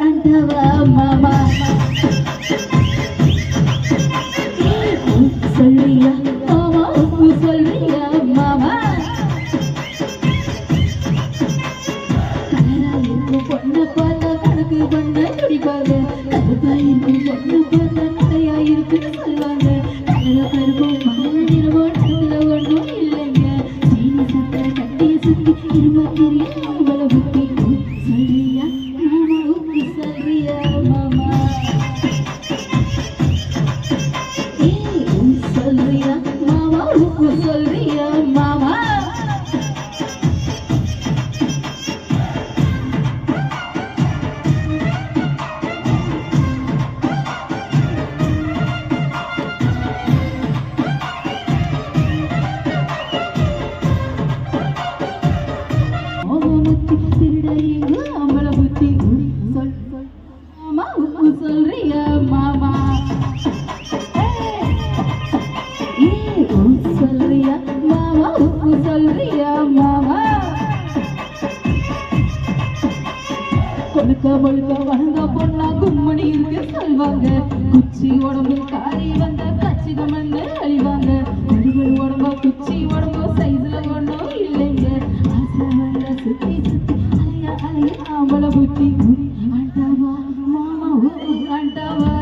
అంటవా మామా சொல்றியா மாமா சொல்றியா மாமா கலரா இருக்கும் பொண்ணை பார்த்தா கணக்கு பண்ண துடிப்பாங்க கருப்பா இருக்கும் பொண்ணை பார்த்தா கடையா இருக்குன்னு சொல்லுவாங்க கலரா கருப்பம் மகன நிறமோ நடத்துல ஒன்றும் இல்லைங்க சீனி சட்டை கட்டிய சுத்தி இருமா தெரியும் அவளை புத்தி சொல்றியா மாமா சொல்றியா மாமா சொல்றியா மாமா சொல்றியா மாமா திருடையு அவள புத்தி சொல் மாமா சொல்றியா மாமா சொல்றியா மாமா சொல்றியா மாமா கொழுக்க முழுக்க வளர்ந்த பொண்ணா கும்மணி இருக்கு சொல்வாங்க குச்சி உடம்பு காரி வந்த கச்சிதம் வந்து அழிவாங்க நடுகள் உடம்பு குச்சி உடம்பு சைஸ்ல ஒன்றும் இல்லைங்க ஆசை வந்த சுத்தி சுத்தி அலையா அலையா அவள புத்தி அண்டாவா மாமா அண்டாவா